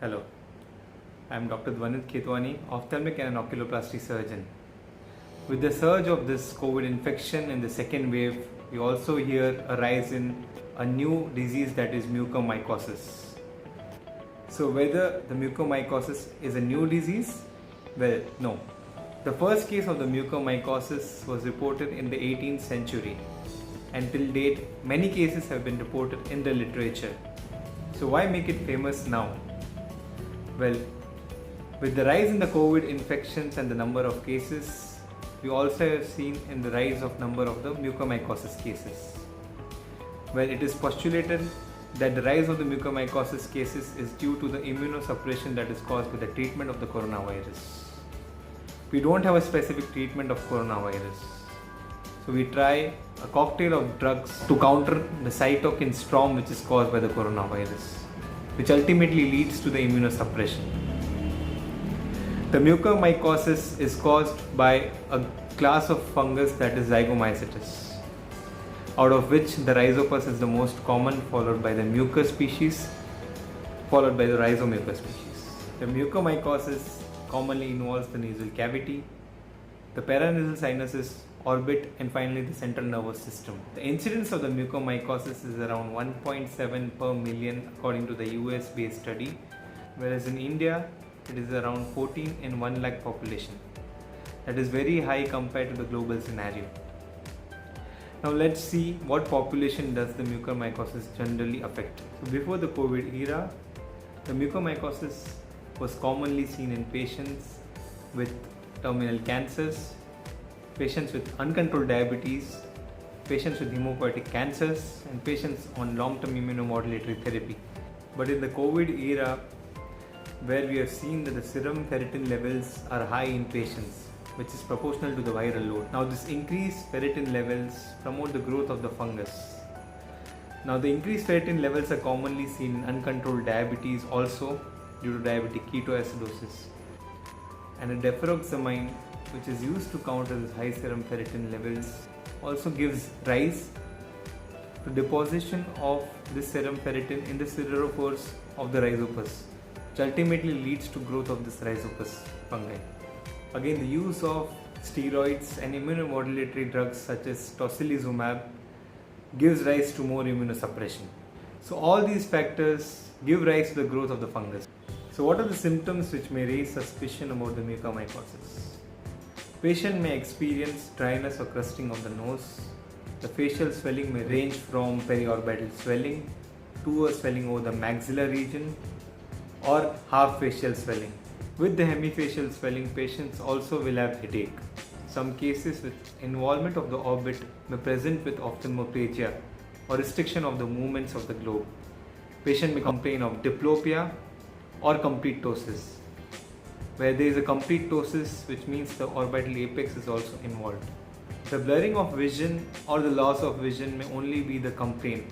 Hello, I am Dr. Dvanit Khetwani, ophthalmic and an oculoplasty surgeon. With the surge of this COVID infection in the second wave, we also hear a rise in a new disease, that is mucormycosis. So whether the mucormycosis is a new disease? Well, no. The first case of the mucormycosis was reported in the 18th century, and till date many cases have been reported in the literature. So why make it famous now? Well, with the rise in the COVID infections and the number of cases, we also have seen in the rise of number of the mucormycosis cases. Well, it is postulated that the rise of the mucormycosis cases is due to the immunosuppression that is caused by the treatment of the coronavirus. We don't have a specific treatment of coronavirus, so we try a cocktail of drugs to counter the cytokine storm which is caused by the coronavirus, which ultimately leads to the immunosuppression. The mucormycosis is caused by a class of fungus that is Zygomycetes, out of which the Rhizopus is the most common, followed by the mucus species, followed by the Rhizomucus species. The mucormycosis commonly involves the nasal cavity, the paranasal sinuses, orbit, and finally the central nervous system. The incidence of the mucormycosis is around 1.7 per million according to the US based study, whereas in India it is around 14 in 1 lakh population. That is very high compared to the global scenario. Now let's see what population does the mucormycosis generally affect. So before the COVID era, the mucormycosis was commonly seen in patients with terminal cancers, patients with uncontrolled diabetes, patients with hematopoietic cancers, and patients on long-term immunomodulatory therapy. But in the COVID era, where we have seen that the serum ferritin levels are high in patients, which is proportional to the viral load. Now this increased ferritin levels promote the growth of the fungus. Now the increased ferritin levels are commonly seen in uncontrolled diabetes also due to diabetic ketoacidosis. And a deferoxamine, which is used to counter this high serum ferritin levels, also gives rise to deposition of this serum ferritin in the siderophores of the Rhizopus, which ultimately leads to growth of this Rhizopus fungi. Again, the use of steroids and immunomodulatory drugs such as tocilizumab gives rise to more immunosuppression. So all these factors give rise to the growth of the fungus. So what are the symptoms which may raise suspicion about the mucormycosis? Patient may experience dryness or crusting of the nose. The facial swelling may range from periorbital swelling to a swelling over the maxilla region or half facial swelling. With the hemifacial swelling, patients also will have headache. Some cases with involvement of the orbit may present with ophthalmoplegia or restriction of the movements of the globe. Patient may complain of diplopia or complete ptosis, where there is a complete ptosis, which means the orbital apex is also involved. The blurring of vision or the loss of vision may only be the complaint,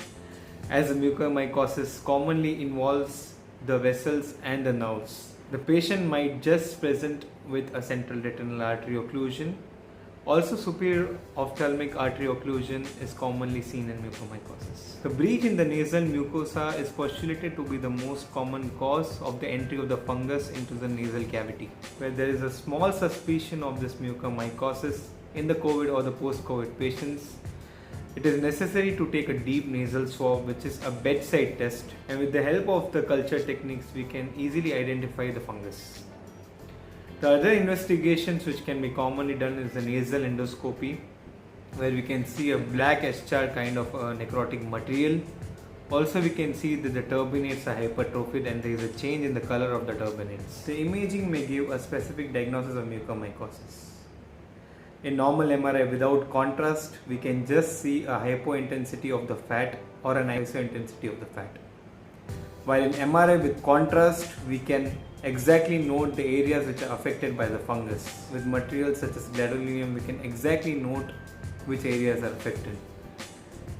as the mucormycosis commonly involves the vessels and the nerves. The patient might just present with a central retinal artery occlusion. Also, superior ophthalmic artery occlusion is commonly seen in mucormycosis. The breach in the nasal mucosa is postulated to be the most common cause of the entry of the fungus into the nasal cavity. Where there is a small suspicion of this mucormycosis in the COVID or the post-COVID patients, it is necessary to take a deep nasal swab, which is a bedside test, and with the help of the culture techniques we can easily identify the fungus. The other investigations which can be commonly done is the nasal endoscopy, where we can see a black eschar kind of necrotic material. Also we can see that the turbinates are hypertrophied and there is a change in the color of the turbinates. The imaging may give a specific diagnosis of mucormycosis. In normal MRI without contrast, we can just see a hypointensity of the fat or an isointensity of the fat. While in MRI with contrast, we can exactly note the areas which are affected by the fungus. With materials such as gadolinium, we can exactly note which areas are affected.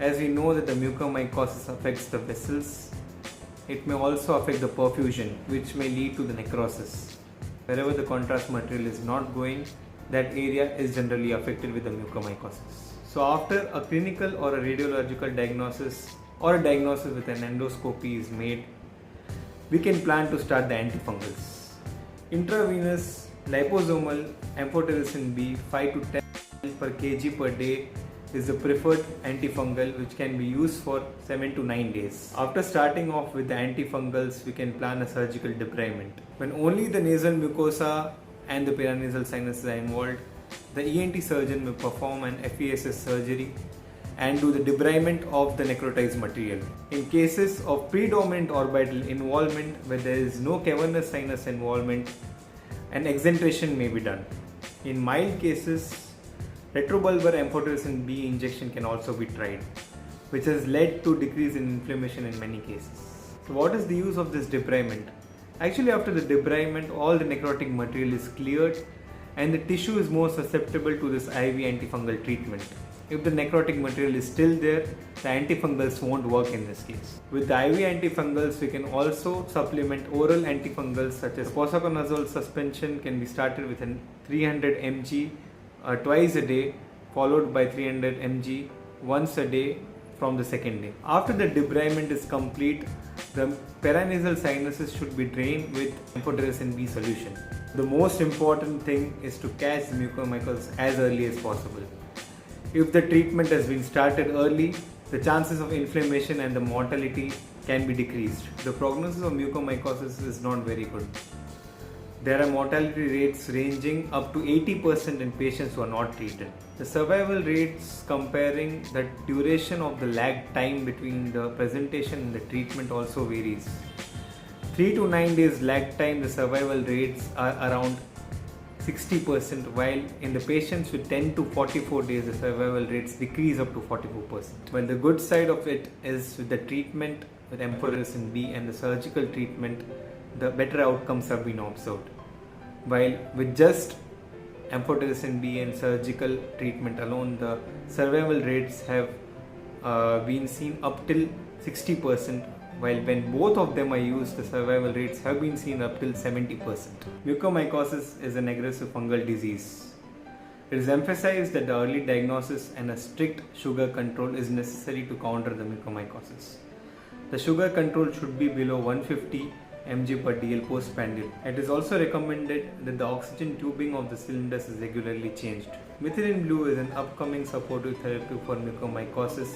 As we know that the mucormycosis affects the vessels, it may also affect the perfusion, which may lead to the necrosis. Wherever the contrast material is not going, that area is generally affected with the mucormycosis. So after a clinical or a radiological diagnosis or a diagnosis with an endoscopy is made, we can plan to start the antifungals. Intravenous liposomal amphotericin B 5 to 10 per kg per day is the preferred antifungal, which can be used for 7 to 9 days. After starting off with the antifungals, we can plan a surgical debridement. When only the nasal mucosa and the paranasal sinuses are involved, the ENT surgeon will perform an FESS surgery and do the debridement of the necrotized material. In cases of predominant orbital involvement where there is no cavernous sinus involvement, an exentration may be done. In mild cases, retrobulbar amphotericin B injection can also be tried, which has led to decrease in inflammation in many cases. So what is the use of this debridement? Actually, after the debridement, all the necrotic material is cleared and the tissue is more susceptible to this IV antifungal treatment. If the necrotic material is still there, the antifungals won't work in this case. With the IV antifungals, we can also supplement oral antifungals such as posaconazole suspension can be started with 300 mg twice a day, followed by 300 mg once a day from the second day. After the debridement is complete, the paranasal sinuses should be drained with amphotericin B solution. The most important thing is to catch the mucormycosis as early as possible. If the treatment has been started early, the chances of inflammation and the mortality can be decreased. The prognosis of mucormycosis is not very good. There are mortality rates ranging up to 80% in patients who are not treated. The survival rates comparing the duration of the lag time between the presentation and the treatment also varies. 3 to 9 days lag time, the survival rates are around 60%, while in the patients with 10 to 44 days, the survival rates decrease up to 44%. Well, the good side of it is with the treatment with amphotericin B and the surgical treatment, the better outcomes have been observed. While with just amphotericin B and surgical treatment alone, the survival rates have been seen up till 60%, while when both of them are used, the survival rates have been seen up till 70%. Mucormycosis is an aggressive fungal disease. It is emphasized that the early diagnosis and a strict sugar control is necessary to counter the mucormycosis. The sugar control should be below 150 mg per dl postprandial. It is also recommended that the oxygen tubing of the cylinders is regularly changed. Methylene blue is an upcoming supportive therapy for mucormycosis,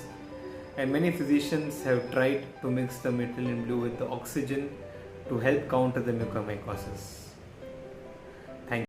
and many physicians have tried to mix the methylene blue with the oxygen to help counter the mucormycosis.